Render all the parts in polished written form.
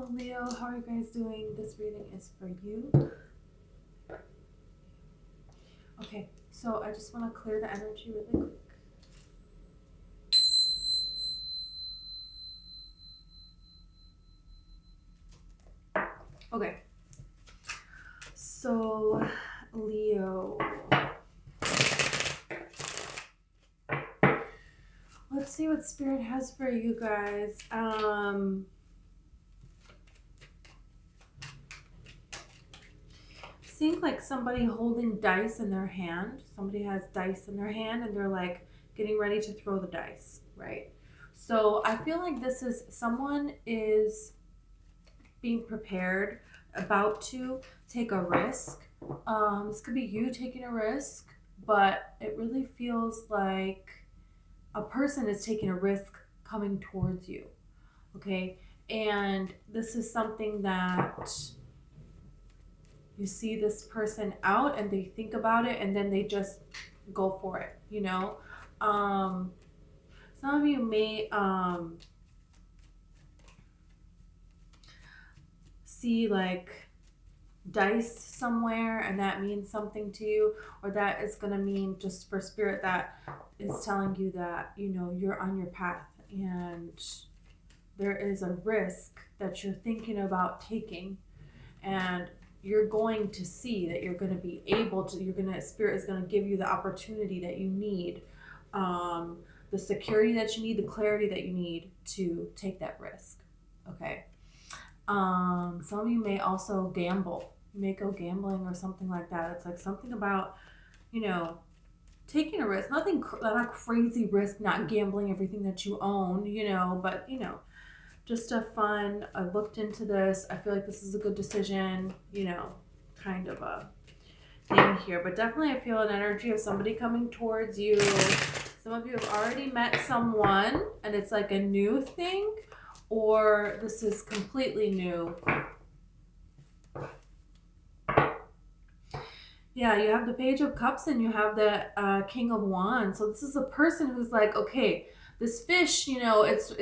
Hello, Leo. How are you guys doing? This reading is for you. Okay, so I just want to clear the energy really quick. Okay, so Leo, let's see what Spirit has for you guys. Seems like somebody holding dice in their hand. Somebody has dice in their hand and they're like getting ready to throw the dice, right? So I feel like this is someone is being prepared, about to take a risk. This could be you taking a risk, but it really feels like a person is taking a risk coming towards you, okay? And this is something that you see this person out and they think about it and then they just go for it, you know? Some of you may see like dice somewhere and that means something to you, or that is going to mean, just for Spirit, that is telling you that, you know, you're on your path and there is a risk that you're thinking about taking, and you're going to see that you're going to be able to, Spirit is going to give you the opportunity that you need, the security that you need, the clarity that you need to take that risk. Okay. Some of you may also gamble. You may go gambling or something like that. It's like something about, you know, taking a risk. Not a crazy risk, not gambling everything that you own, you know, but, you know, just a fun, I looked into this, I feel like this is a good decision, you know, kind of a thing here. But definitely I feel an energy of somebody coming towards you. Some of you have already met someone and it's like a new thing, or this is completely new. Yeah, you have the Page of Cups and you have the King of Wands. So this is a person who's like, okay, this fish, you know, it's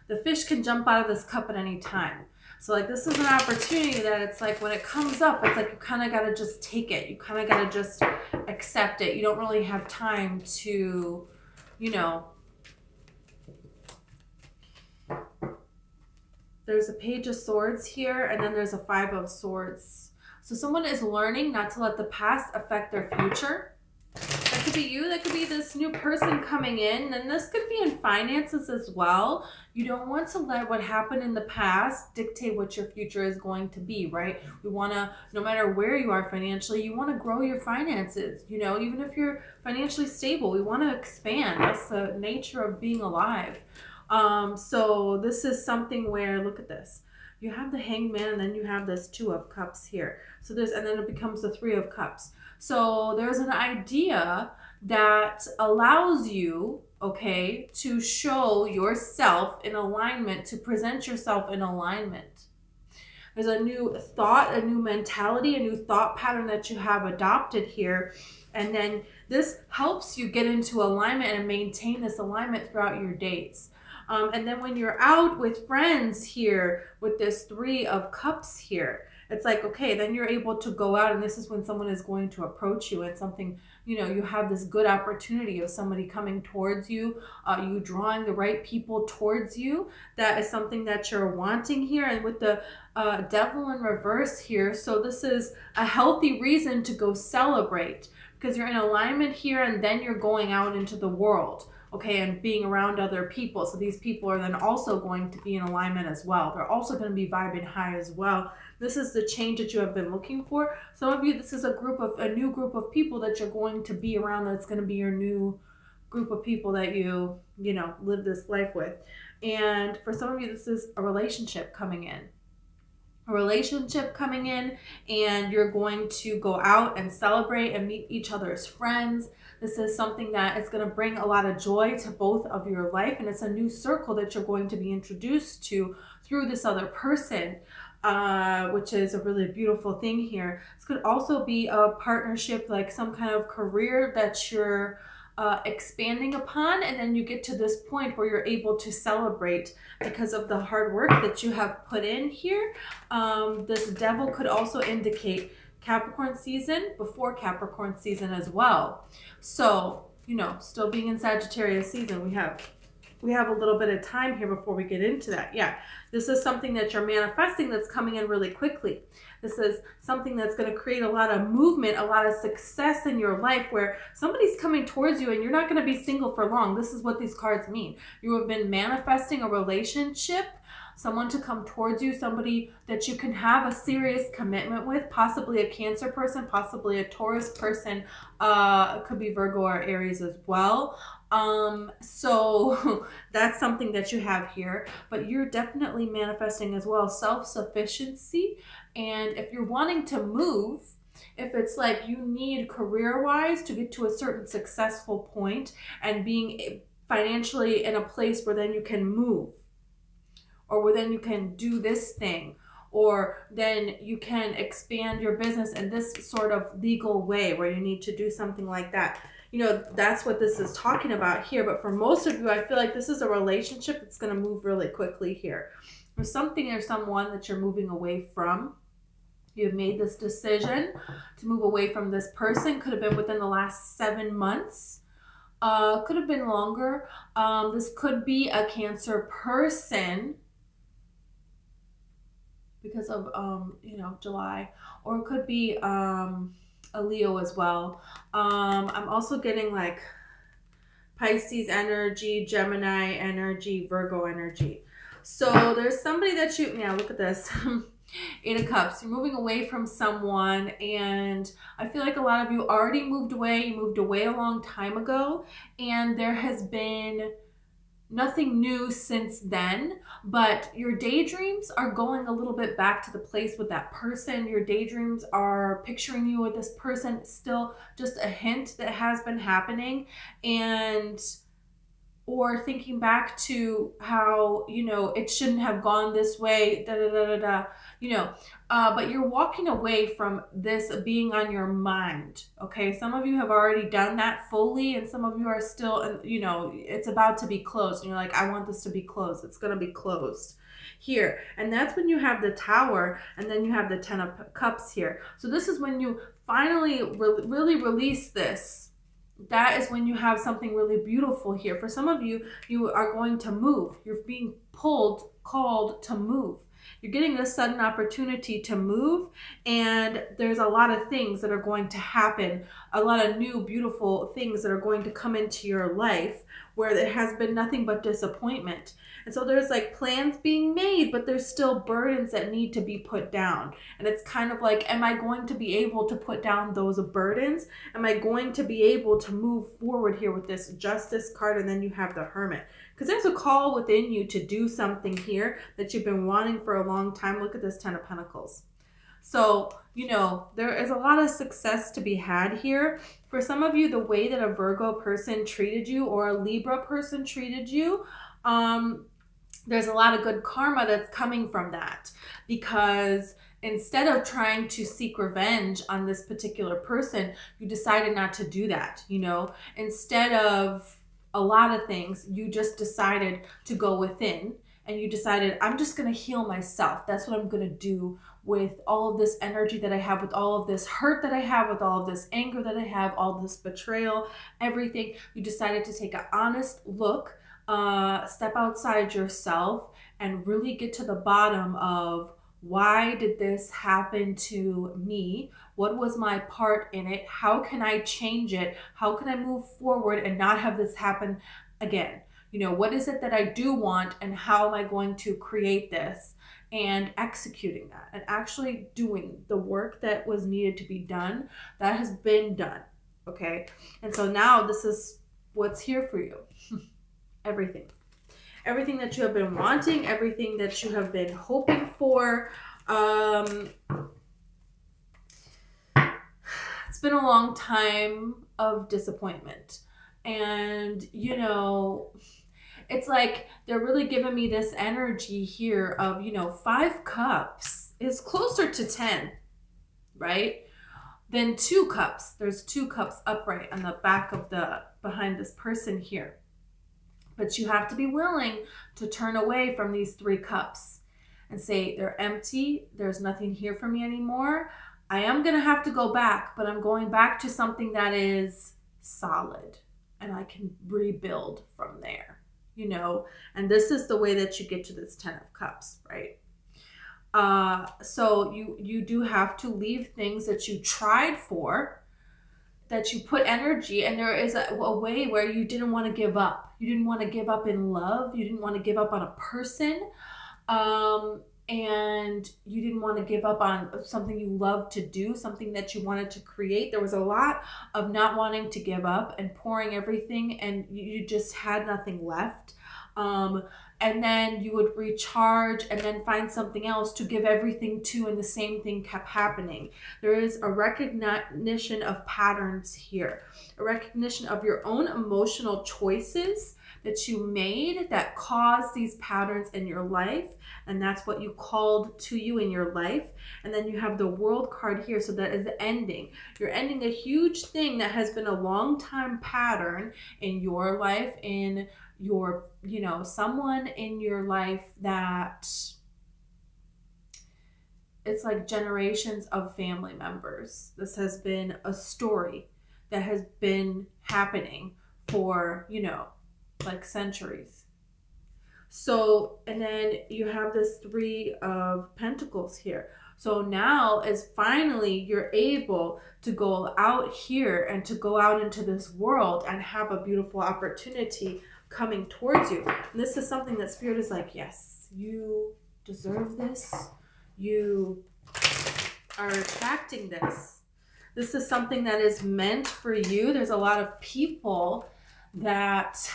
the fish can jump out of this cup at any time. So like this is an opportunity that it's like when it comes up, it's like you kind of got to just take it. You kind of got to just accept it. You don't really have time to, you know. There's a Page of Swords here, and then there's a Five of Swords. So someone is learning not to let the past affect their future. That could be you. That could be this new person coming in. And this could be in finances as well. You don't want to let what happened in the past dictate what your future is going to be, right? We want to, no matter where you are financially, you want to grow your finances. You know, even if you're financially stable, we want to expand. That's the nature of being alive. So this is something where, look at this. You have the Hanged Man and then you have this Two of Cups here. So and then it becomes the Three of Cups. So there's an idea that allows you, okay, to show yourself in alignment, to present yourself in alignment. There's a new thought, a new mentality, a new thought pattern that you have adopted here. And then this helps you get into alignment and maintain this alignment throughout your days. And then when you're out with friends here with this Three of Cups here, it's like, okay, then you're able to go out, and this is when someone is going to approach you and something, you know, you have this good opportunity of somebody coming towards you, you drawing the right people towards you. That is something that you're wanting here. And with the Devil in reverse here, so this is a healthy reason to go celebrate, because you're in alignment here and then you're going out into the world. Okay, and being around other people. So these people are then also going to be in alignment as well. They're also going to be vibing high as well. This is the change that you have been looking for. Some of you, this is a new group of people that you're going to be around. That's going to be your new group of people that you know, live this life with. And for some of you, this is a relationship coming in. And you're going to go out and celebrate and meet each other's friends. This is something that is going to bring a lot of joy to both of your life, and it's a new circle that you're going to be introduced to through this other person, which is a really beautiful thing here. This could also be a partnership, like some kind of career that you're expanding upon, and then you get to this point where you're able to celebrate because of the hard work that you have put in here. This devil could also indicate Capricorn season, before Capricorn season as well. So, you know, still being in Sagittarius season, we have a little bit of time here before we get into that. Yeah, this is something that you're manifesting that's coming in really quickly. This is something that's going to create a lot of movement, a lot of success in your life, where somebody's coming towards you and you're not going to be single for long. This is what these cards mean. You have been manifesting a relationship, someone to come towards you, somebody that you can have a serious commitment with, possibly a Cancer person, possibly a Taurus person. It could be Virgo or Aries as well. So that's something that you have here, but you're definitely manifesting as well self-sufficiency. And if you're wanting to move, if it's like you need career-wise to get to a certain successful point and being financially in a place where then you can move, or where then you can do this thing, or then you can expand your business in this sort of legal way where you need to do something like that. You know, that's what this is talking about here. But for most of you, I feel like this is a relationship that's going to move really quickly here. There's something or someone that you're moving away from. You've made this decision to move away from this person. Could have been within the last 7 months. Could have been longer. This could be a Cancer person because of, July. Or it could be a Leo as well. I'm also getting like Pisces energy, Gemini energy, Virgo energy. So there's somebody that look at this. 8 of Cups. You're moving away from someone, and I feel like a lot of you already moved away. You moved away a long time ago, and there has been nothing new since then, but your daydreams are going a little bit back to the place with that person. Your daydreams are picturing you with this person, still just a hint that has been happening, or thinking back to how, it shouldn't have gone this way, but you're walking away from this being on your mind, okay? Some of you have already done that fully, and some of you are still, it's about to be closed, and you're like, I want this to be closed. It's going to be closed here. And that's when you have the Tower, and then you have the 10 of Cups here. So this is when you finally really release this. That is when you have something really beautiful here. For some of you, you are going to move. You're being called to move. You're getting this sudden opportunity to move, and there's a lot of things that are going to happen, a lot of new, beautiful things that are going to come into your life where there has been nothing but disappointment. And so there's like plans being made, but there's still burdens that need to be put down. And it's kind of like, am I going to be able to put down those burdens? Am I going to be able to move forward here with this Justice card? And then you have the Hermit. Because there's a call within you to do something here that you've been wanting for a long time. Look at this 10 of Pentacles. So, there is a lot of success to be had here. For some of you, the way that a Virgo person treated you or a Libra person treated you, there's a lot of good karma that's coming from that. Because instead of trying to seek revenge on this particular person, you decided not to do that, Instead of a lot of things, you just decided to go within, and you decided, I'm just going to heal myself. That's what I'm going to do with all of this energy that I have, with all of this hurt that I have, with all of this anger that I have, all this betrayal, everything. You decided to take an honest look, step outside yourself, and really get to the bottom of, why did this happen to me? What was my part in it? How can I change it? How can I move forward and not have this happen again? What is it that I do want, and how am I going to create this? And executing that and actually doing the work that was needed to be done, that has been done, okay? And so now this is what's here for you. Everything that you have been wanting, everything that you have been hoping for. It's been a long time of disappointment, and it's like they're really giving me this energy here of 5 cups is closer to 10, right? Then 2 cups. There's 2 cups upright on the back of behind this person here. But you have to be willing to turn away from these 3 cups and say, they're empty. There's nothing here for me anymore. I am going to have to go back, but I'm going back to something that is solid and I can rebuild from there, you know? And this is the way that you get to this 10 of Cups, right? So you do have to leave things that you tried for, that you put energy, and there is a way where you didn't want to give up. You didn't want to give up in love. You didn't want to give up on a person. And you didn't want to give up on something you loved to do, something that you wanted to create. There was a lot of not wanting to give up and pouring everything, and you just had nothing left. And then you would recharge and then find something else to give everything to, and the same thing kept happening. There is a recognition of patterns here, a recognition of your own emotional choices that you made that caused these patterns in your life, and that's what you called to you in your life. And then you have the World card here, so that is the ending. You're ending a huge thing that has been a long time pattern in your life, in your, you know, someone in your life that it's like generations of family members. This has been a story that has been happening for, you know, like centuries. So, and then you have this 3 of Pentacles here. So now is finally you're able to go out here and to go out into this world and have a beautiful opportunity coming towards you. And this is something that Spirit is like, yes, you deserve this. You are attracting this. This is something that is meant for you. There's a lot of people that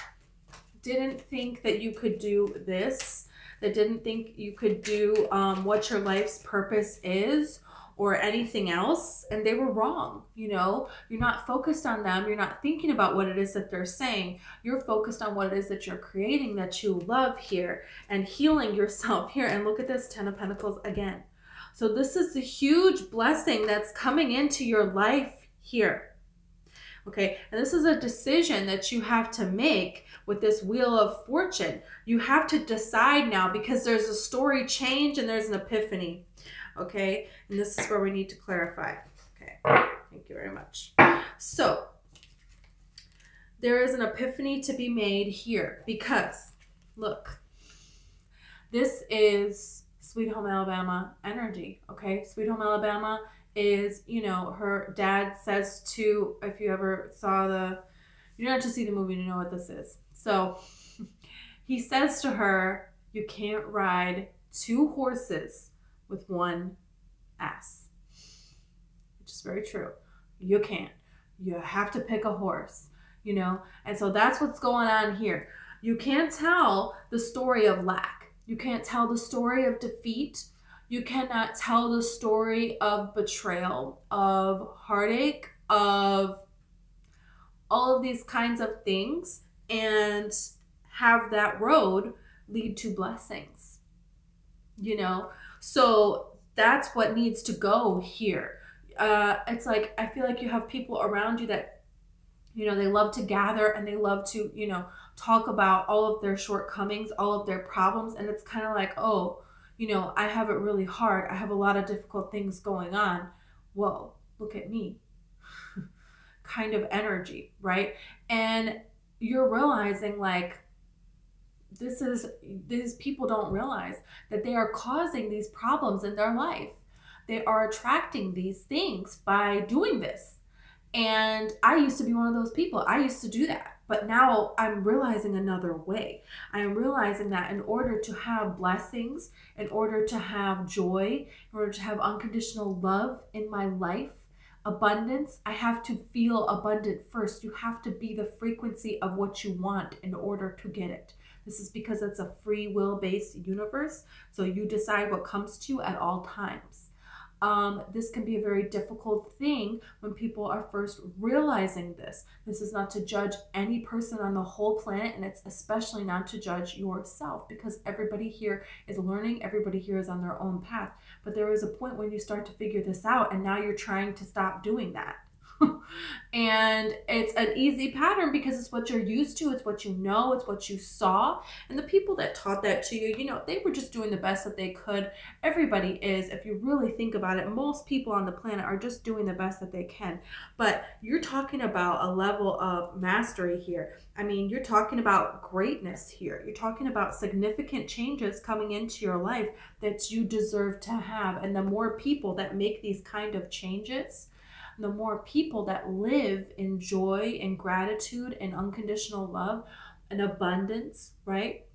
didn't think that you could do this, that didn't think you could do what your life's purpose is or anything else, and they were wrong. You know, you're not focused on them. You're not thinking about what it is that they're saying. You're focused on what it is that you're creating, that you love here, and healing yourself here. And look at this 10 of Pentacles again. So this is a huge blessing that's coming into your life here. Okay, and this is a decision that you have to make with this Wheel of Fortune. You have to decide now, because there's a story change and there's an epiphany. Okay, and this is where we need to clarify. Okay, thank you very much. So there is an epiphany to be made here, because look, this is Sweet Home Alabama energy. Okay, Sweet Home Alabama is, you know, her dad says to, if you ever saw you don't have to see the movie to know what this is. So he says to her, you can't ride 2 horses with 1 ass, which is very true. You can't. You have to pick a horse, you know? And so that's what's going on here. You can't tell the story of lack. You can't tell the story of defeat. You cannot tell the story of betrayal, of heartache, of all of these kinds of things, and have that road lead to blessings, you know? So that's what needs to go here. It's like, I feel like you have people around you that, you know, they love to gather and they love to, you know, talk about all of their shortcomings, all of their problems. And it's kind of like, oh, you know, I have it really hard. I have a lot of difficult things going on. Whoa, look at me. Kind of energy, right? And you're realizing, like, these people don't realize that they are causing these problems in their life. They are attracting these things by doing this. And I used to be one of those people. I used to do that. But now I'm realizing another way. I am realizing that in order to have blessings, in order to have joy, in order to have unconditional love in my life, abundance, I have to feel abundant first. You have to be the frequency of what you want in order to get it. This is because it's a free will based universe. So you decide what comes to you at all times. This can be a very difficult thing when people are first realizing this. This is not to judge any person on the whole planet, and it's especially not to judge yourself, because everybody here is learning, everybody here is on their own path. But there is a point when you start to figure this out, and now you're trying to stop doing that. And it's an easy pattern because it's what you're used to, it's what you know, it's what you saw. And the people that taught that to you, they were just doing the best that they could. Everybody is, if you really think about it, most people on the planet are just doing the best that they can. But you're talking about a level of mastery here. I mean, you're talking about greatness here. You're talking about significant changes coming into your life that you deserve to have. And the more people that make these kind of changes, the more people that live in joy and gratitude and unconditional love and abundance, right?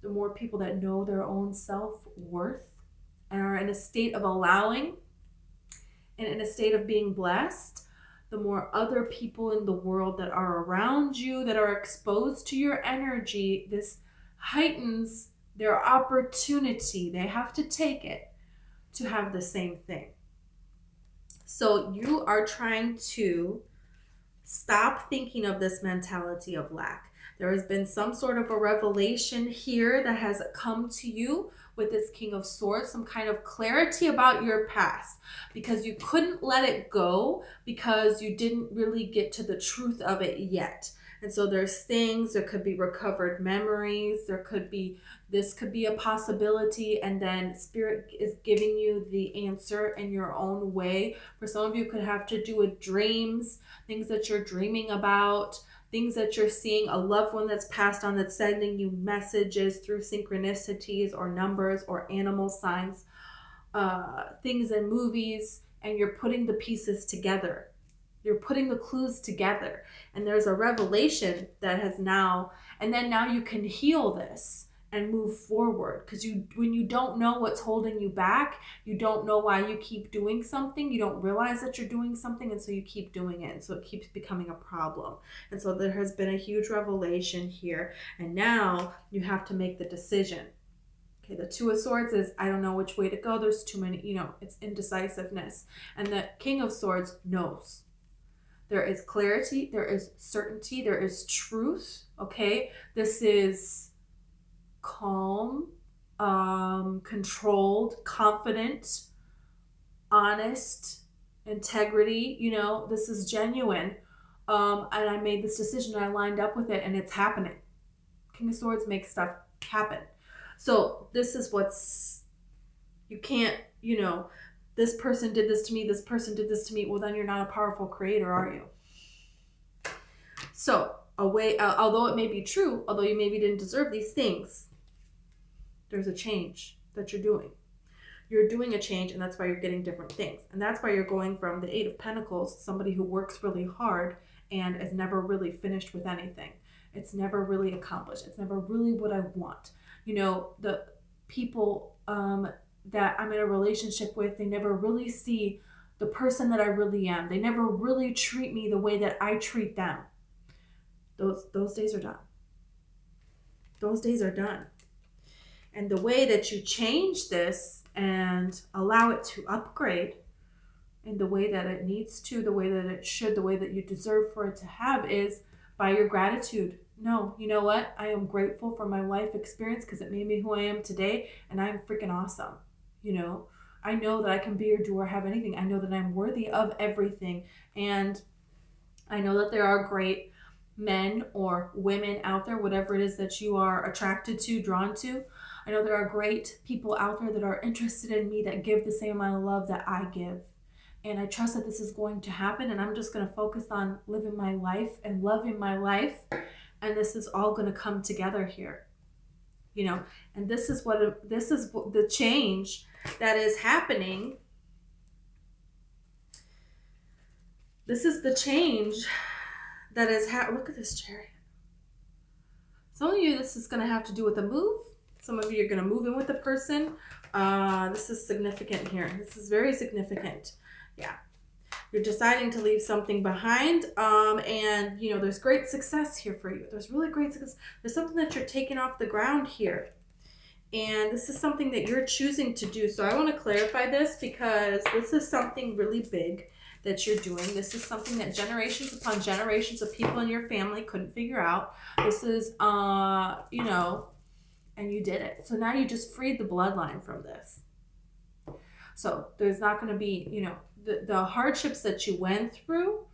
The more people that know their own self-worth and are in a state of allowing and in a state of being blessed, the more other people in the world that are around you, that are exposed to your energy, this heightens their opportunity. They have to take it to have the same thing. So you are trying to stop thinking of this mentality of lack. There has been some sort of a revelation here that has come to you with this King of Swords, some kind of clarity about your past, because you couldn't let it go because you didn't really get to the truth of it yet. And so there's things, there could be recovered memories, this could be a possibility, and then Spirit is giving you the answer in your own way. For some of you, it could have to do with dreams, things that you're dreaming about, things that you're seeing, a loved one that's passed on that's sending you messages through synchronicities or numbers or animal signs, things in movies, and you're putting the pieces together. You're putting the clues together, and there's a revelation that has now you can heal this and move forward, because when you don't know what's holding you back, you don't know why you keep doing something, you don't realize that you're doing something, and so you keep doing it, and so it keeps becoming a problem. And so there has been a huge revelation here, and now you have to make the decision. Okay, the Two of Swords is, I don't know which way to go, there's too many, it's indecisiveness. And the King of Swords knows. There is clarity, there is certainty, there is truth, okay? This is calm, controlled, confident, honest, integrity, this is genuine. And I made this decision, I lined up with it, and it's happening. King of Swords makes stuff happen. So this is you can't, this person did this to me, this person did this to me. Well, then you're not a powerful creator, are you? So, although it may be true, although you maybe didn't deserve these things, there's a change that you're doing. You're doing a change, and that's why you're getting different things. And that's why you're going from the Eight of Pentacles, somebody who works really hard and is never really finished with anything. It's never really accomplished. It's never really what I want. The people that I'm in a relationship with, they never really see the person that I really am. They never really treat me the way that I treat them. Those days are done. Those days are done. And the way that you change this and allow it to upgrade in the way that it needs to, the way that it should, the way that you deserve for it to have, is by your gratitude. No, you know what? I am grateful for my life experience because it made me who I am today, and I'm freaking awesome. I know that I can be or do or have anything. I know that I'm worthy of everything. And I know that there are great men or women out there, whatever it is that you are attracted to, drawn to. I know there are great people out there that are interested in me, that give the same amount of love that I give. And I trust that this is going to happen, and I'm just going to focus on living my life and loving my life. And this is all going to come together here. And this is the change that is happening. This is the change that is look at this chariot. Some of you, this is going to have to do with a move. Some of you are going to move in with a person. This is significant here. This is very significant. Yeah. You're deciding to leave something behind. And, there's great success here for you. There's really great success. There's something that you're taking off the ground here. And this is something that you're choosing to do. So I want to clarify this because this is something really big that you're doing. This is something that generations upon generations of people in your family couldn't figure out. This is, you know, and you did it. So now you just freed the bloodline from this. So there's not going to be, you know, the hardships that you went through.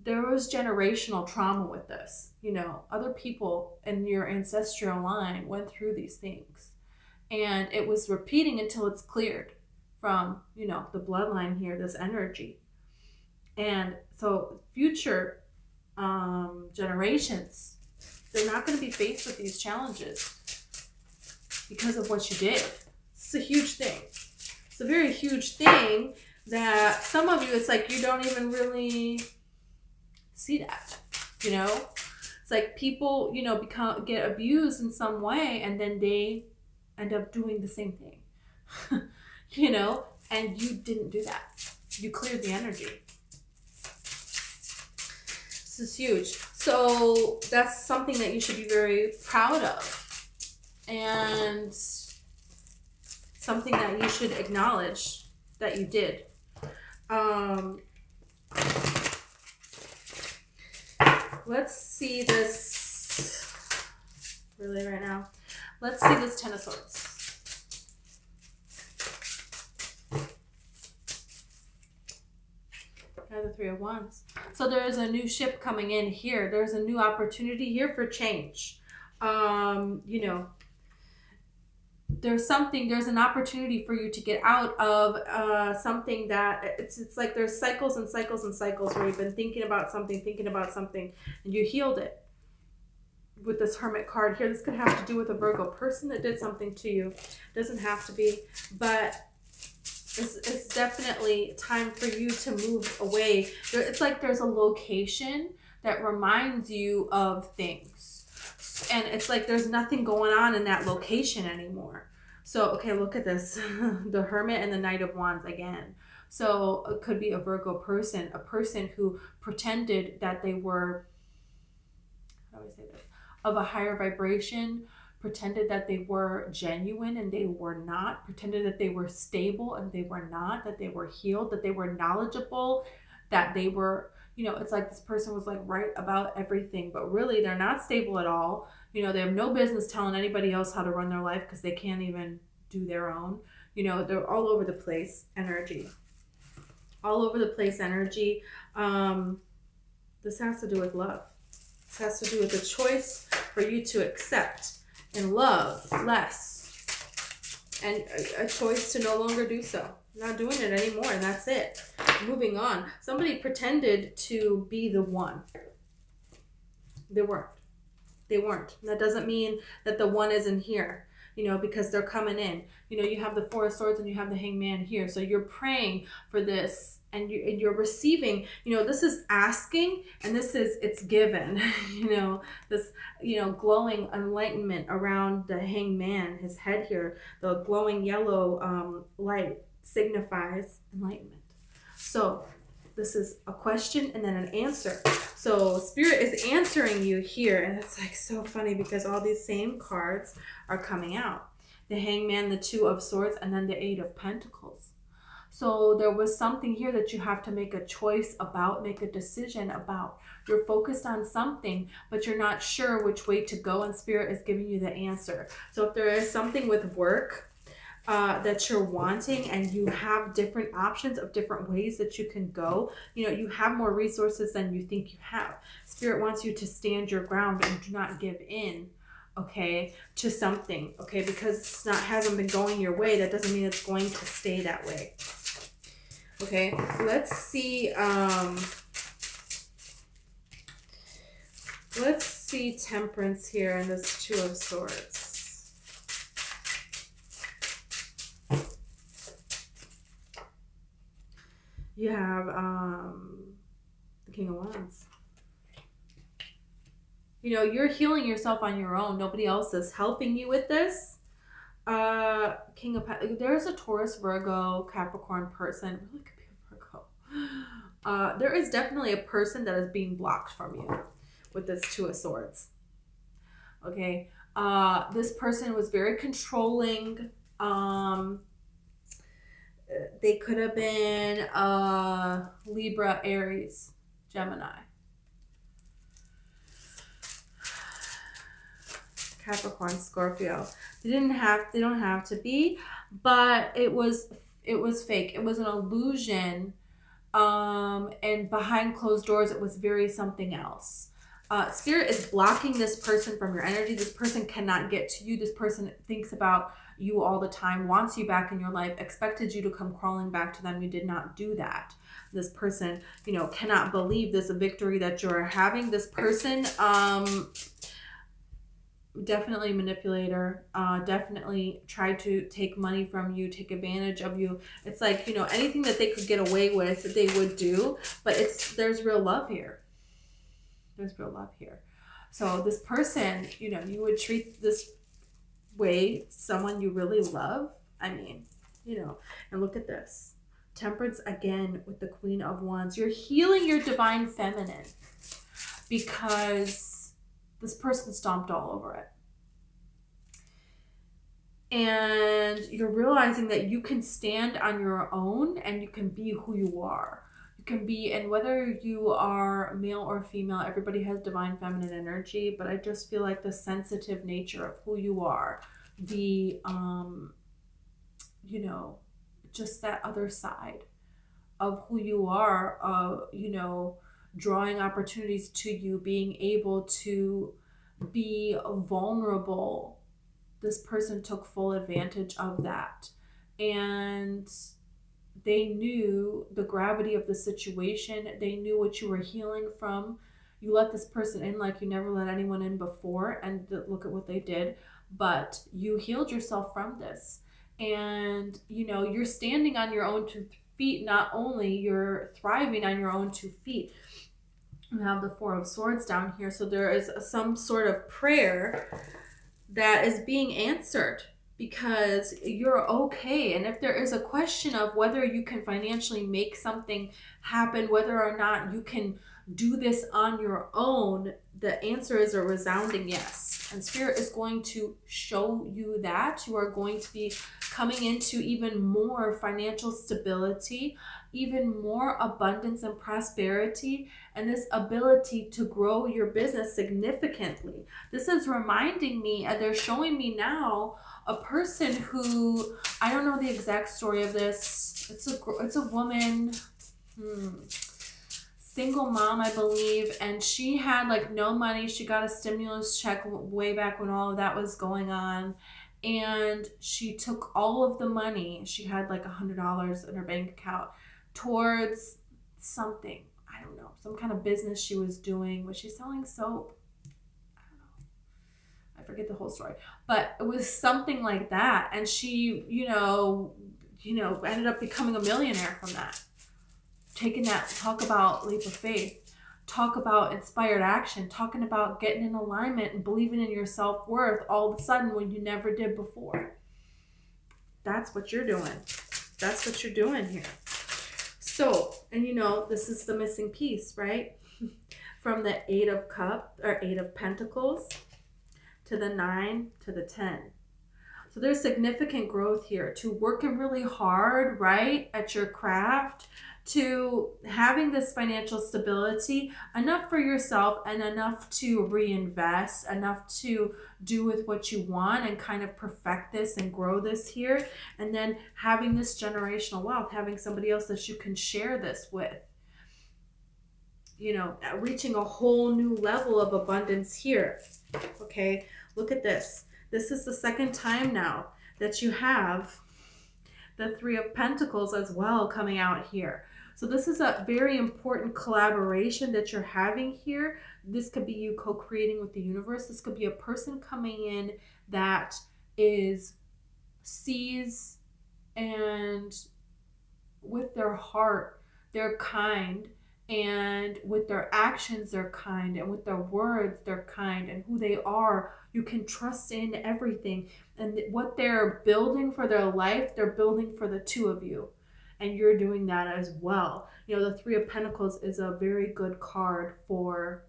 There was generational trauma with this. You know, other people in your ancestral line went through these things. And it was repeating until it's cleared from, you know, the bloodline here, this energy. And so future generations, they're not going to be faced with these challenges because of what you did. It's a huge thing. It's a very huge thing that some of you, it's like you don't even really see that, you know? It's like people, you know, get abused in some way and then they end up doing the same thing, you know? And you didn't do that. You cleared the energy. This is huge. So that's something that you should be very proud of. And something that you should acknowledge that you did. Let's see this really right now. Let's see this Ten of Swords. The Three of Wands. So there's a new ship coming in here. There's a new opportunity here for change. You know, there's an opportunity for you to get out of something that it's like there's cycles and cycles and cycles where you've been thinking about something, and you healed it. With this Hermit card here, this could have to do with a Virgo person that did something to you. Doesn't have to be, but it's definitely time for you to move away. It's like there's a location that reminds you of things. And it's like there's nothing going on in that location anymore. So, okay, look at this. The Hermit and the Knight of Wands again. So it could be a Virgo person, a person who pretended that they were, how do I say this, of a higher vibration, pretended that they were genuine and they were not, pretended that they were stable and they were not, that they were healed, that they were knowledgeable, that they were, you know, it's like this person was like right about everything, but really they're not stable at all. You know, they have no business telling anybody else how to run their life because they can't even do their own. You know, they're all over the place energy. All over the place energy. This has to do with love. This has to do with the choice for you to accept and love less, and a choice to no longer do so. I'm not doing it anymore, and that's it. Moving on. Somebody pretended to be the one. They weren't. They weren't. That doesn't mean that the one isn't here, you know, because they're coming in. You know, you have the Four of Swords and you have the Hangman here. So you're praying for this and you're receiving, you know, this is asking and this is, it's given, you know, this, you know, glowing enlightenment around the Hangman, his head here, the glowing yellow light signifies enlightenment. So this is a question and then an answer. So Spirit is answering you here. And it's like so funny because all these same cards are coming out. The Hangman, the Two of Swords, and then the Eight of Pentacles. So there was something here that you have to make a choice about, make a decision about. You're focused on something, but you're not sure which way to go, and Spirit is giving you the answer. So if there is something with work that you're wanting and you have different options of different ways that you can go, you know, you have more resources than you think you have. Spirit wants you to stand your ground and do not give in, okay, to something, okay, because it hasn't been going your way. That doesn't mean it's going to stay that way. Okay, let's see, Temperance here and this Two of Swords. You have the King of Wands. You know, you're healing yourself on your own. Nobody else is helping you with this. King of Pentacles. There's a Taurus, Virgo, Capricorn person. Really could be a Virgo. There is definitely a person that is being blocked from you with this Two of Swords. Okay. This person was very controlling. They could have been Libra, Aries, Gemini, Capricorn, Scorpio. They don't have to be, but it was fake. It was an illusion. And behind closed doors, it was very something else. Spirit is blocking this person from your energy. This person cannot get to you. This person thinks about you all the time, wants you back in your life, expected you to come crawling back to them. You did not do that. This person, cannot believe this victory that you're having. This person, definitely manipulator, definitely tried to take money from you, take advantage of you. It's like, anything that they could get away with, they would do, but there's real love here. There's real love here. So this person, you would treat this way someone you really love. I mean, and look at this. Temperance again with the Queen of Wands. You're healing your divine feminine because this person stomped all over it. And you're realizing that you can stand on your own and you can be who you are. You can be, and whether you are male or female, everybody has divine feminine energy, but I just feel like the sensitive nature of who you are, the, just that other side of who you are, drawing opportunities to you, being able to be vulnerable. This person took full advantage of that. And they knew the gravity of the situation. They knew what you were healing from. You let this person in like you never let anyone in before. And look at what they did. But you healed yourself from this. And, you're standing on your own 2 feet. Not only you're thriving on your own 2 feet. You have the Four of Swords down here. So there is some sort of prayer that is being answered because you're okay. And if there is a question of whether you can financially make something happen, whether or not you can do this on your own, the answer is a resounding yes. And Spirit is going to show you that you are going to be coming into even more financial stability, even more abundance and prosperity, and this ability to grow your business significantly. This is reminding me, and they're showing me now, a person who, I don't know the exact story of this. It's a woman, single mom, I believe, and she had like no money. She got a stimulus check way back when all of that was going on. And she took all of the money. She had like $100 in her bank account towards something. I don't know, some kind of business she was doing. Was she selling soap? I don't know. I forget the whole story. But it was something like that. And she, ended up becoming a millionaire from that. Taking that, talk about leap of faith. Talk about inspired action, talking about getting in alignment and believing in your self-worth all of a sudden when you never did before. That's what you're doing. That's what you're doing here. So, and this is the missing piece, right? From the 8 of Cups or 8 of Pentacles to the 9 to the 10. So there's significant growth here to working really hard, right, at your craft, to having this financial stability, enough for yourself and enough to reinvest, enough to do with what you want and kind of perfect this and grow this here. And then having this generational wealth, having somebody else that you can share this with, reaching a whole new level of abundance here. Okay, look at this. This is the second time now that you have the 3 of Pentacles as well coming out here. So this is a very important collaboration that you're having here. This could be you co-creating with the universe. This could be a person coming in that sees, and with their heart, they're kind, and with their actions, they're kind, and with their words, they're kind, and who they are, you can trust in everything. And what they're building for their life, they're building for the 2 of you. And you're doing that as well. The 3 of Pentacles is a very good card for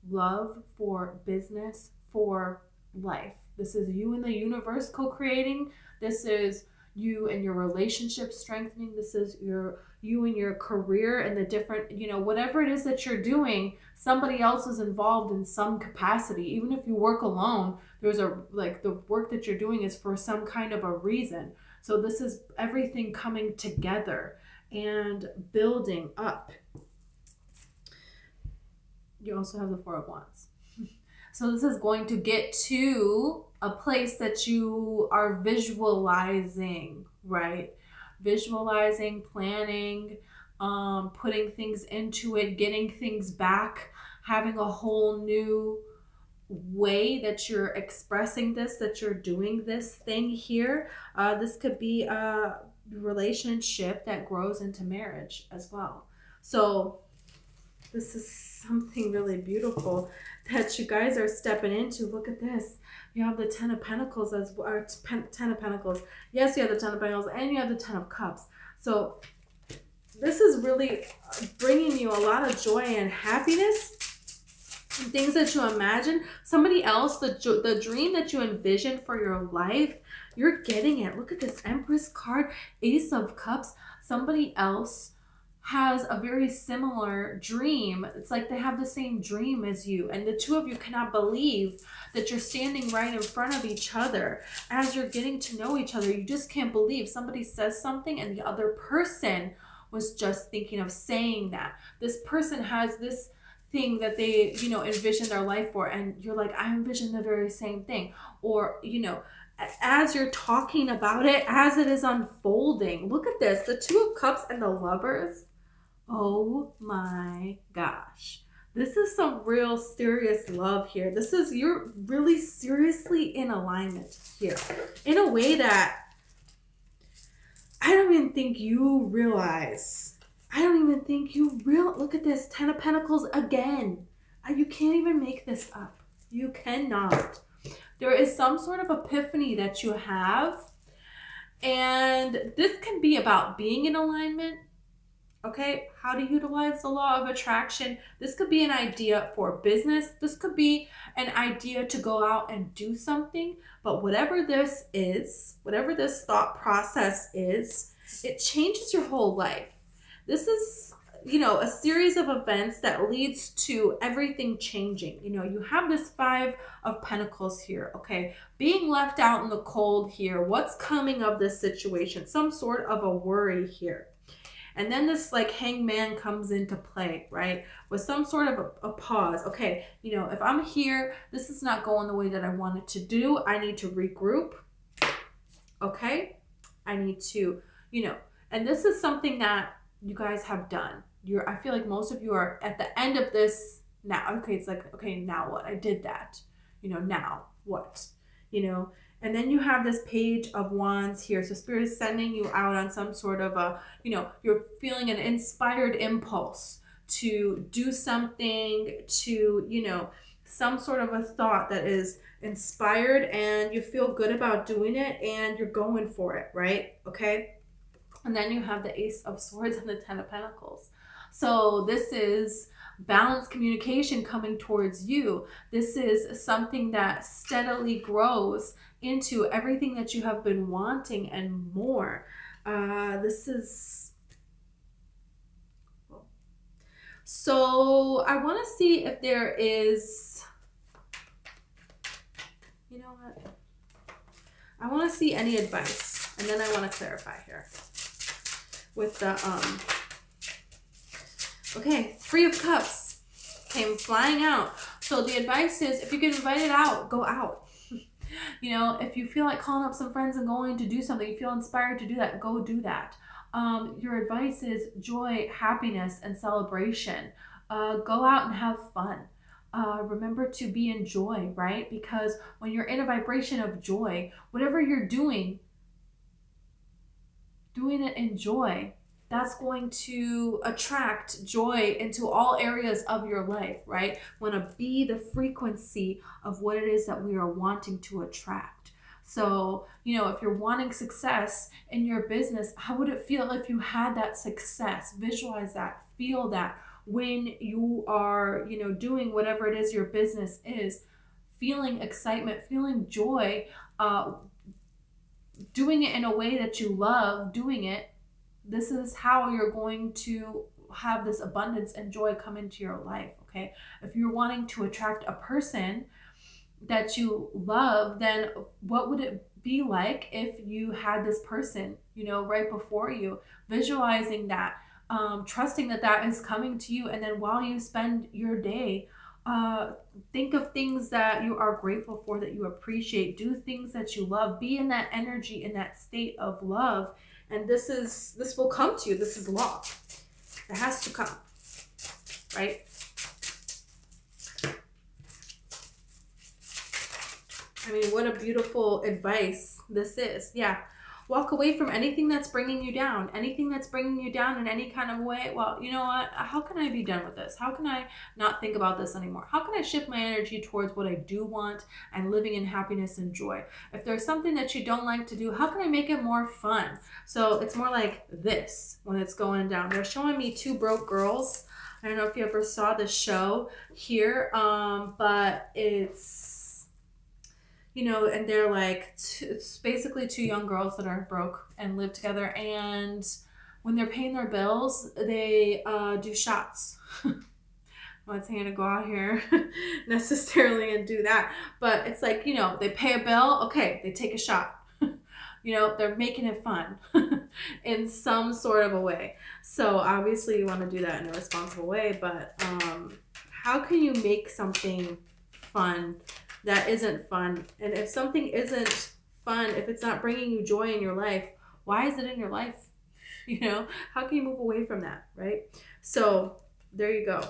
love, for business, for life. This is you and the universe co-creating. This is you and your relationship strengthening. This is you and your career and the different, whatever it is that you're doing, somebody else is involved in some capacity. Even if you work alone, there's the work that you're doing is for some kind of a reason. So this is everything coming together and building up. You also have the Four of Wands. So this is going to get to a place that you are visualizing, right? Visualizing, planning, putting things into it, getting things back, having a whole new way that you're expressing this, that you're doing this thing here. This could be a relationship that grows into marriage as well. So this is something really beautiful that you guys are stepping into. Look at this. You have the Ten of Pentacles as well, or Ten of Pentacles. Yes, you have the Ten of Pentacles and you have the Ten of Cups. So this is really bringing you a lot of joy and happiness and things that you imagine. Somebody else, the dream that you envision for your life, you're getting it. Look at this Empress card, Ace of Cups. Somebody else has a very similar dream. It's like they have the same dream as you, and the two of you cannot believe that you're standing right in front of each other as you're getting to know each other. You just can't believe somebody says something and the other person was just thinking of saying that. This person has this thing that they, envision their life for, and you're like, I envision the very same thing. Or, as you're talking about it, as it is unfolding, look at this, the Two of Cups and the Lovers. Oh my gosh. This is some real serious love here. You're really seriously in alignment here in a way that I don't even think you realize. Look at this, Ten of Pentacles again. You can't even make this up. You cannot. There is some sort of epiphany that you have, and this can be about being in alignment. Okay, how to utilize the law of attraction. This could be an idea for business. This could be an idea to go out and do something. But whatever this is, whatever this thought process is, it changes your whole life. This is, a series of events that leads to everything changing. You have this Five of Pentacles here, okay? Being left out in the cold here. What's coming of this situation? Some sort of a worry here. And then this Hangman comes into play, right? With some sort of a pause. Okay, if I'm here, this is not going the way that I want it to do. I need to regroup. Okay? I need to, and this is something that you guys have done. I feel like most of you are at the end of this now. Okay, it's like, okay, now what? I did that. Now what? And then you have this Page of Wands here. So Spirit is sending you out on some sort of a, you're feeling an inspired impulse to do something, to, some sort of a thought that is inspired and you feel good about doing it and you're going for it, right? Okay. And then you have the Ace of Swords and the Ten of Pentacles. So this is balanced communication coming towards you. This is something that steadily grows into everything that you have been wanting and more. So I want to see if there is, I want to see any advice, and then I want to clarify here with the okay, Three of Cups came flying out. So the advice is, if you get invited out, go out. If you feel like calling up some friends and going to do something, you feel inspired to do that, go do that. Your advice is joy, happiness, and celebration. Go out and have fun. Remember to be in joy, right? Because when you're in a vibration of joy, whatever you're doing it in joy, that's going to attract joy into all areas of your life, right? Want to be the frequency of what it is that we are wanting to attract. So, if you're wanting success in your business, how would it feel if you had that success? Visualize that, feel that when you are, doing whatever it is your business is. feeling excitement, feeling joy, doing it in a way that you love doing it, this is how you're going to have this abundance and joy come into your life, okay? If you're wanting to attract a person that you love, then what would it be like if you had this person, right before you, visualizing that, trusting that that is coming to you, and then while you spend your day, think of things that you are grateful for, that you appreciate, do things that you love, be in that energy, in that state of love, and this will come to you. This is law. It has to come, right? I mean, what a beautiful advice this is. Yeah. Walk away from anything that's bringing you down. Anything that's bringing you down in any kind of way. Well, you know what? How can I be done with this? How can I not think about this anymore? How can I shift my energy towards what I do want and living in happiness and joy? If there's something that you don't like to do, how can I make it more fun? So it's more like this when it's going down. They're showing me two broke girls. I don't know if you ever saw the show here, but it's, and they're like, it's basically two young girls that are broke and live together. And when they're paying their bills, they do shots. I'm not saying to go out here necessarily and do that, but it's like, they pay a bill. Okay, they take a shot. They're making it fun in some sort of a way. So obviously you want to do that in a responsible way, but how can you make something fun that isn't fun? And if something isn't fun, if it's not bringing you joy in your life, why is it in your life? How can you move away from that, right? So there you go.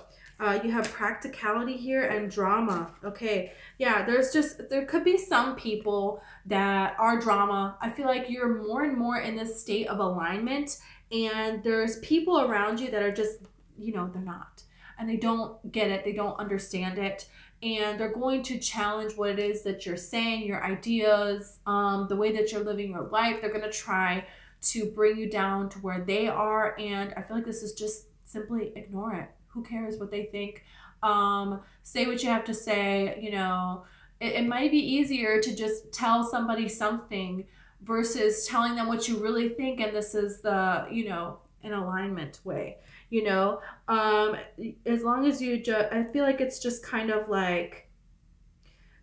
You have practicality here and drama. Okay. Yeah, there could be some people that are drama. I feel like you're more and more in this state of alignment, and there's people around you that are just, they're not. And they don't get it. They don't understand it. And they're going to challenge what it is that you're saying, your ideas, the way that you're living your life. They're going to try to bring you down to where they are. And I feel like this is just simply ignore it. Who cares what they think? Say what you have to say. It might be easier to just tell somebody something versus telling them what you really think. And this is the, an alignment way. As long as I feel like it's just kind of like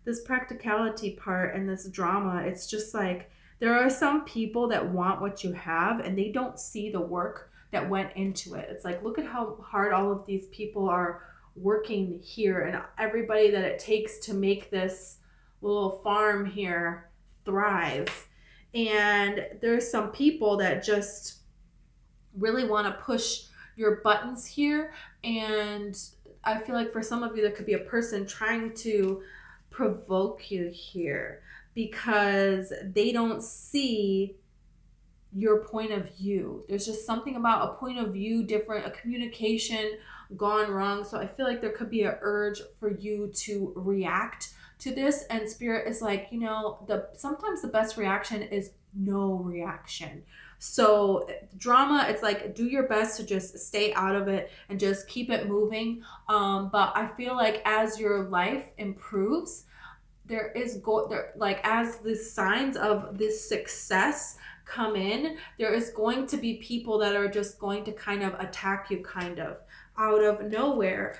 this practicality part and this drama. It's just like, there are some people that want what you have and they don't see the work that went into it. It's like, look at how hard all of these people are working here and everybody that it takes to make this little farm here thrive. And there's some people that just really want to push your buttons here, and I feel like for some of you there could be a person trying to provoke you here because they don't see your point of view. There's just something about a point of view different, a communication gone wrong. So I feel like there could be an urge for you to react to this, and Spirit is like, sometimes the best reaction is no reaction. So drama, it's like, do your best to just stay out of it and just keep it moving. But I feel like as your life improves, as the signs of this success come in, there is going to be people that are just going to kind of attack you kind of out of nowhere,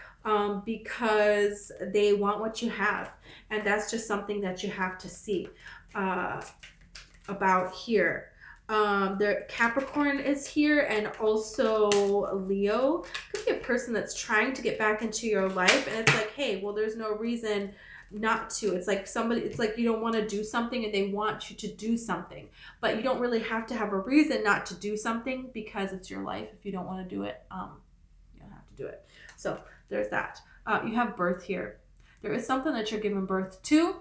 because they want what you have. And that's just something that you have to see about here. The Capricorn is here, and also Leo. Could be a person that's trying to get back into your life, and it's like, hey, well, there's no reason not to. It's like it's like you don't want to do something and they want you to do something, but you don't really have to have a reason not to do something because it's your life. If you don't want to do it, you don't have to do it. So there's that. You have birth here. There is something that you're giving birth to.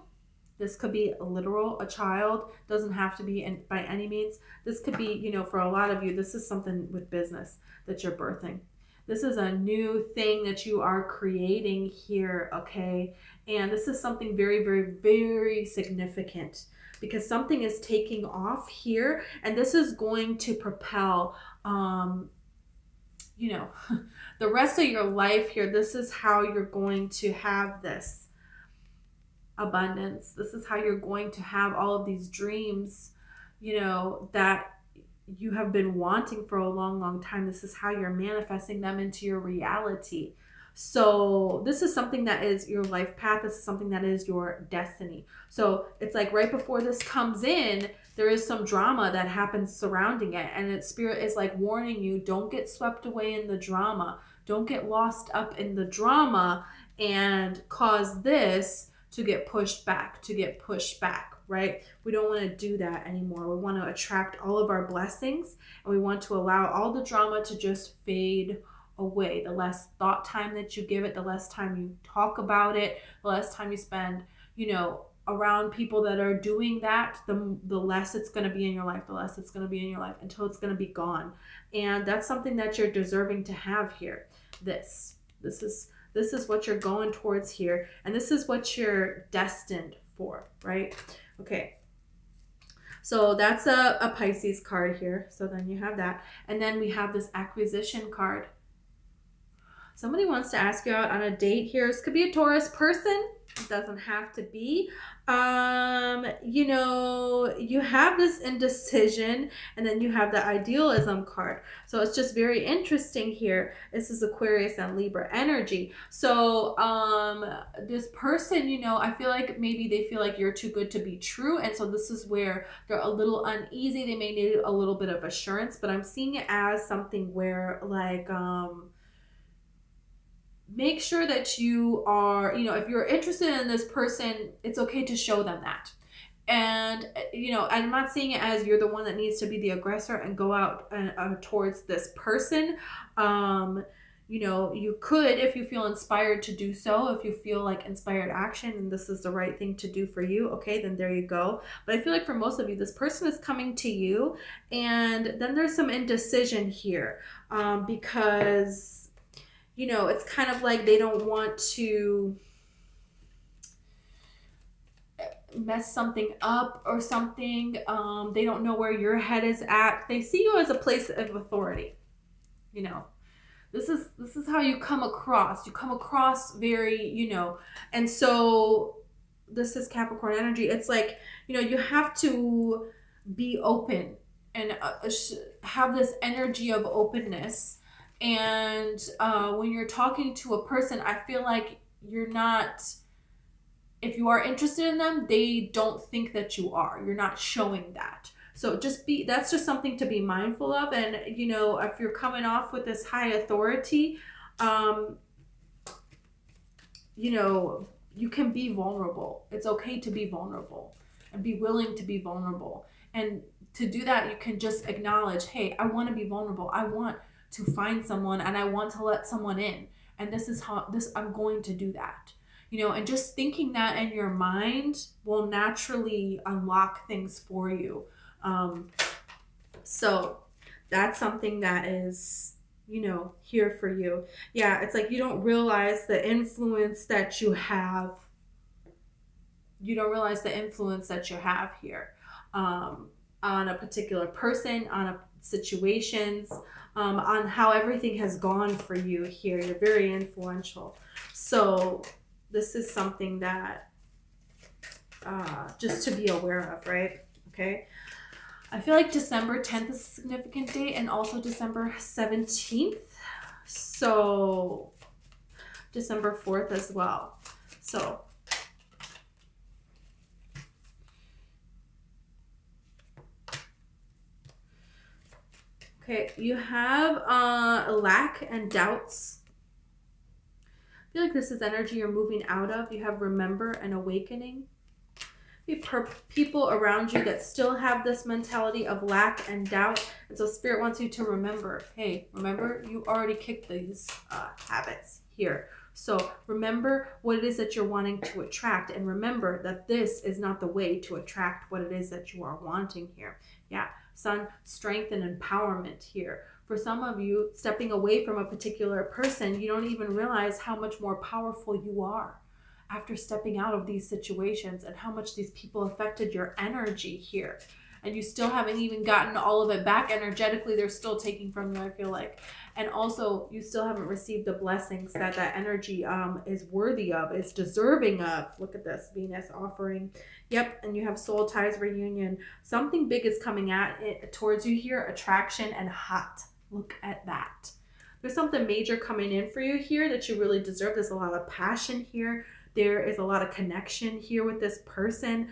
This could be literal, a child. Doesn't have to be by any means. This could be, for a lot of you, this is something with business that you're birthing. This is a new thing that you are creating here, okay? And this is something very, very, very significant because something is taking off here, and this is going to propel, the rest of your life here. This is how you're going to have this. abundance. This is how you're going to have all of these dreams, you know, that you have been wanting for a long, long time. This is how you're manifesting them into your reality. So this is something that is your life path. This is something that is your destiny. So it's like right before this comes in, there is some drama that happens surrounding it. And its spirit is like warning you, don't get swept away in the drama. Don't get lost up in the drama and cause this to get pushed back, right? We don't want to do that anymore. We want to attract all of our blessings, and we want to allow all the drama to just fade away. The less thought time that you give it, the less time you talk about it, the less time you spend, you know, around people that are doing that, the less it's going to be in your life, until it's going to be gone. And that's something that you're deserving to have here. This is what you're going towards here, and this is what you're destined for, right? Okay. So that's a Pisces card here. So then you have that. And then we have this acquisition card. Somebody wants to ask you out on a date here. This could be a Taurus person. It doesn't have to be. You know, you have this indecision, and then you have the idealism card. So it's just very interesting here. This is Aquarius and Libra energy. So this person, you know, I feel like maybe they feel like you're too good to be true. And so this is where they're a little uneasy. They may need a little bit of assurance, but I'm seeing it as something where like, make sure that you are, you know, if you're interested in this person, it's okay to show them that. And, you know, I'm not seeing it as you're the one that needs to be the aggressor and go out towards this person. You know, you could, if you feel inspired to do so, if you feel like inspired action and this is the right thing to do for you, okay, then there you go. But I feel like for most of you, this person is coming to you, and then there's some indecision here because, you know, it's kind of like they don't want to mess something up or something. They don't know where your head is at. They see you as a place of authority. You know, this is how you come across. You come across very, you know, and so this is Capricorn energy. It's like, you know, you have to be open and have this energy of openness. And when you're talking to a person, I feel like you're not, if you are interested in them, they don't think that you are. You're not showing that. So that's just something to be mindful of. And, you know, if you're coming off with this high authority, you know, you can be vulnerable. It's okay to be vulnerable and be willing to be vulnerable. And to do that, you can just acknowledge, hey, I want to be vulnerable. I want to find someone and I want to let someone in. And this is how I'm going to do that. You know, and just thinking that in your mind will naturally unlock things for you. So that's something that is, you know, here for you. Yeah, it's like you don't realize the influence that you have. You don't realize the influence that you have here on a particular person, on a situations, on how everything has gone for you here. You're very influential. So this is something that just to be aware of, right? Okay. I feel like December 10th is a significant date, and also December 17th. So December 4th as well. So okay, you have lack and doubts. I feel like this is energy you're moving out of. You have remember and awakening. People around you that still have this mentality of lack and doubt. And so Spirit wants you to remember, hey, remember you already kicked these habits here. So remember what it is that you're wanting to attract, and remember that this is not the way to attract what it is that you are wanting here. Yeah, Sun, strength and empowerment here. For some of you, stepping away from a particular person, you don't even realize how much more powerful you are after stepping out of these situations and how much these people affected your energy here. and you still haven't even gotten all of it back energetically. They're still taking from you, I feel like. And also, you still haven't received the blessings that that energy is worthy of, is deserving of. Look at this, Venus offering. Yep, and you have soul ties reunion. Something big is coming at it towards you here, attraction and hot. Look at that. There's something major coming in for you here that you really deserve. There's a lot of passion here. There is a lot of connection here with this person.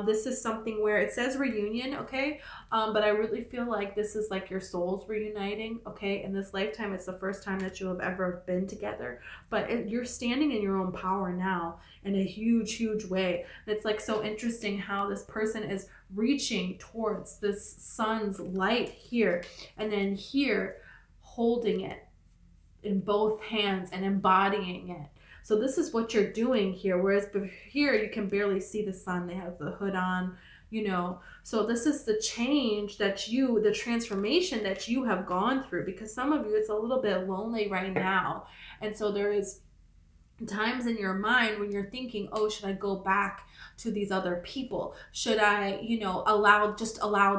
This is something where it says reunion, okay? But I really feel like this is like your souls reuniting, okay? In this lifetime, it's the first time that you have ever been together. But you're standing in your own power now in a huge, huge way. It's like so interesting how this person is reaching towards this sun's light here. And then here, holding it in both hands and embodying it. So this is what you're doing here. Whereas here you can barely see the sun. They have the hood on, you know. So this is the change that the transformation that you have gone through. Because some of you, it's a little bit lonely right now. And so there is times in your mind when you're thinking, oh, should I go back to these other people? Should I, you know, allow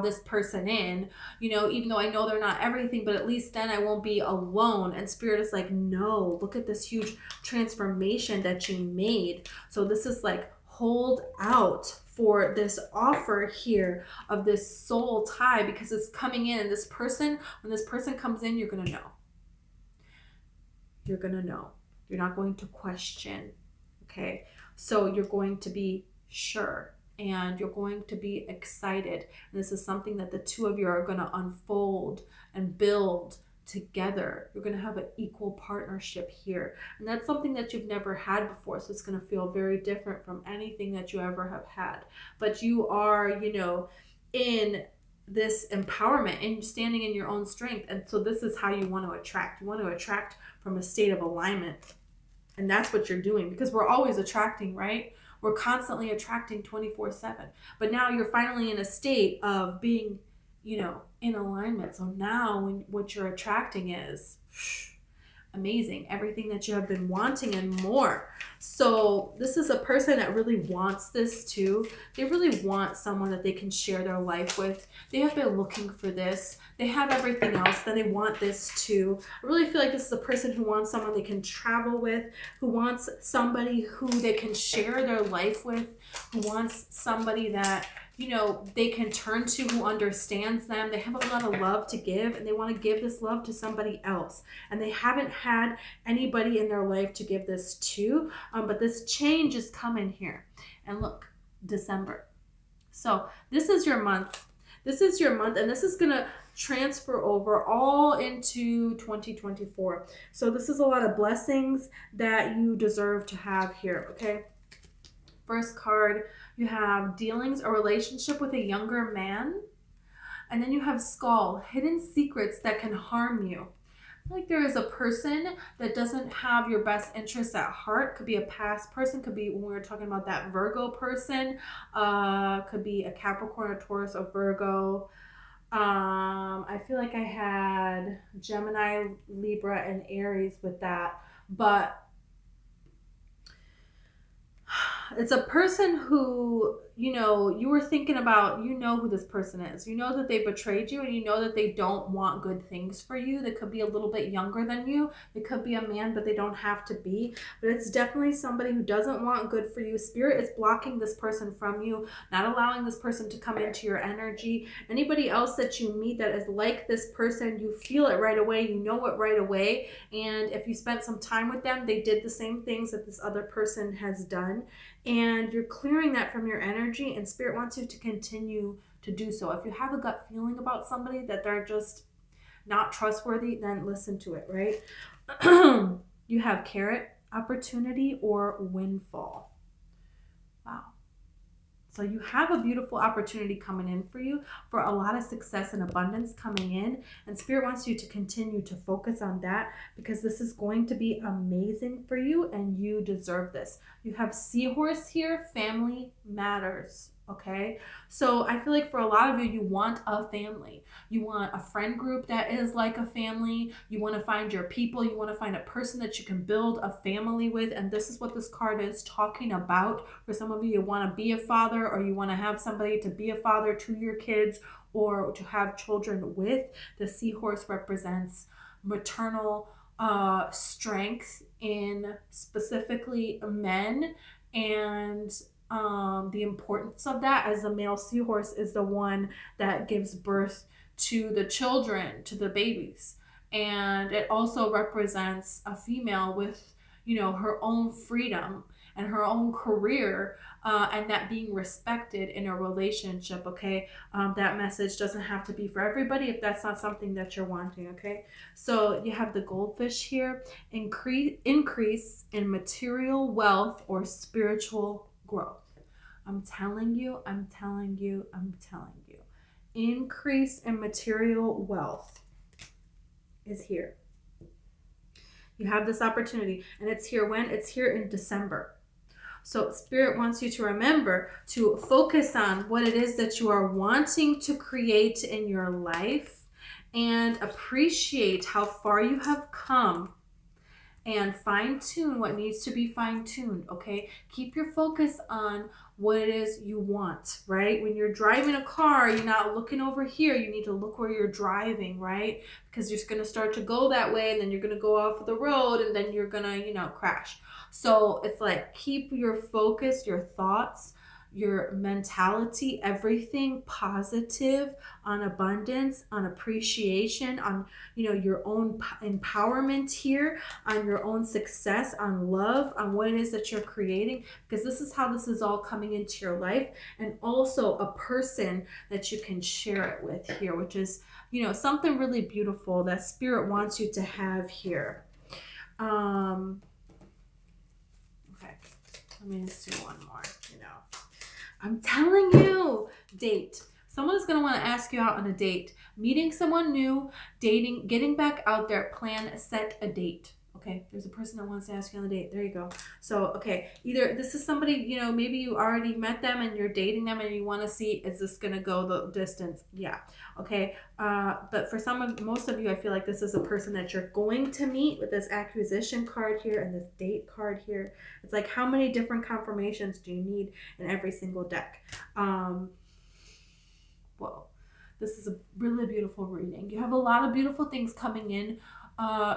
this person in, you know, even though I know they're not everything, but at least then I won't be alone. And Spirit is like, no, look at this huge transformation that you made. So this is like, hold out for this offer here of this soul tie, because it's coming in. And this person, when this person comes in, you're going to know. You're going to know. You're not going to question, okay? So you're going to be sure, and you're going to be excited. And this is something that the two of you are going to unfold and build together. You're going to have an equal partnership here. And that's something that you've never had before. So it's going to feel very different from anything that you ever have had. But you are, you know, in this empowerment and standing in your own strength. And so this is how you want to attract. You want to attract from a state of alignment. And that's what you're doing, because we're always attracting, right? We're constantly attracting 24/7. But now you're finally in a state of being, you know, in alignment. So now what you're attracting is amazing. Everything that you have been wanting and more. So this is a person that really wants this too. They really want someone that they can share their life with. They have been looking for this. They have everything else, then they want this too. I really feel like this is a person who wants someone they can travel with, who wants somebody who they can share their life with, who wants somebody that, you know, they can turn to, who understands them. They have a lot of love to give, and they want to give this love to somebody else. And they haven't had anybody in their life to give this to, but this change is coming here. And look, December. So this is your month. This is your month, and this is going to transfer over all into 2024. So this is a lot of blessings that you deserve to have here, okay? First card, you have dealings or relationship with a younger man. And then you have skull, hidden secrets that can harm you. Like there is a person that doesn't have your best interests at heart. Could be a past person, could be when we were talking about that Virgo person, could be a Capricorn, a Taurus, a Virgo. I feel like I had Gemini, Libra, and Aries with that, but it's a person who, you know, you were thinking about, you know who this person is. You know that they betrayed you, and you know that they don't want good things for you. They could be a little bit younger than you. They could be a man, but they don't have to be. But it's definitely somebody who doesn't want good for you. Spirit is blocking this person from you, not allowing this person to come into your energy. Anybody else that you meet that is like this person, you feel it right away. You know it right away. And if you spent some time with them, they did the same things that this other person has done. And you're clearing that from your energy, and Spirit wants you to continue to do so. If you have a gut feeling about somebody that they're just not trustworthy, then listen to it, right? You have carrot, opportunity, or windfall. Wow. So you have a beautiful opportunity coming in for you, for a lot of success and abundance coming in. And Spirit wants you to continue to focus on that, because this is going to be amazing for you and you deserve this. You have seahorse here, family, matters. Okay, so I feel like for a lot of you, you want a family. You want a friend group that is like a family. You want to find your people. You want to find a person that you can build a family with. And this is what this card is talking about. For some of you, you want to be a father, or you want to have somebody to be a father to your kids or to have children with. The seahorse represents maternal strength in specifically men, and the importance of that, as the male seahorse is the one that gives birth to the children, to the babies. And it also represents a female with, her own freedom and her own career, and that being respected in a relationship. Okay, that message doesn't have to be for everybody if that's not something that you're wanting. Okay, so you have the goldfish here. Increase in material wealth or spiritual growth. I'm telling you. Increase in material wealth is here. You have this opportunity, and it's here when? It's here in December. So Spirit wants you to remember to focus on what it is that you are wanting to create in your life, and appreciate how far you have come, and fine-tune what needs to be fine-tuned. Okay, keep your focus on what it is you want, right? When you're driving a car, you're not looking over here. You need to look where you're driving, right? Because you're just going to start to go that way, and then you're going to go off the road, and then you're going to, crash. So it's like, keep your focus, your thoughts, your mentality, everything positive, on abundance, on appreciation, on your own empowerment here, on your own success, on love, on what it is that you're creating, because this is how this is all coming into your life. And also a person that you can share it with here, which is something really beautiful that Spirit wants you to have here. Okay, let me just do one more. I'm telling you, date. Someone's going to want to ask you out on a date. Meeting someone new, dating, getting back out there, plan, set a date. Okay, there's a person that wants to ask you on a date. There you go. So, okay, either this is somebody, maybe you already met them and you're dating them and you want to see, is this going to go the distance? Yeah. Okay. But for most of you, I feel like this is a person that you're going to meet with this acquisition card here and this date card here. It's like, how many different confirmations do you need in every single deck? Whoa. This is a really beautiful reading. You have a lot of beautiful things coming in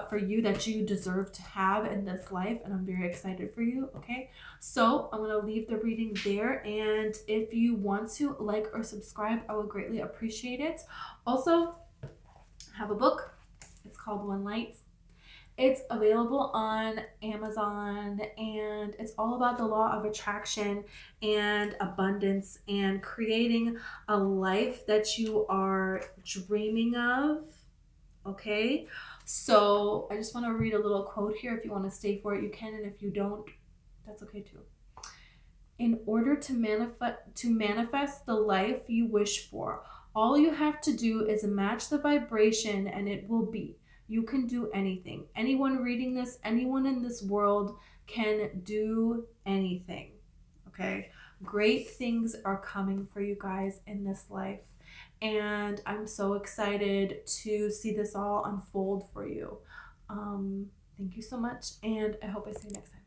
for you that you deserve to have in this life, and I'm very excited for you. Okay, so I'm going to leave the reading there, and if you want to like or subscribe, I would greatly appreciate it. Also, I have a book. It's called One Light. It's available on Amazon, and it's all about the law of attraction and abundance and creating a life that you are dreaming of. Okay, so I just want to read a little quote here. If you want to stay for it, you can, and if you don't, that's okay too. In order to manifest the life you wish for, all you have to do is match the vibration, and it will be. You can do anything. Anyone reading this, anyone in this world can do anything. Okay? Great things are coming for you guys in this life. And I'm so excited to see this all unfold for you. Thank you so much, and I hope I see you next time.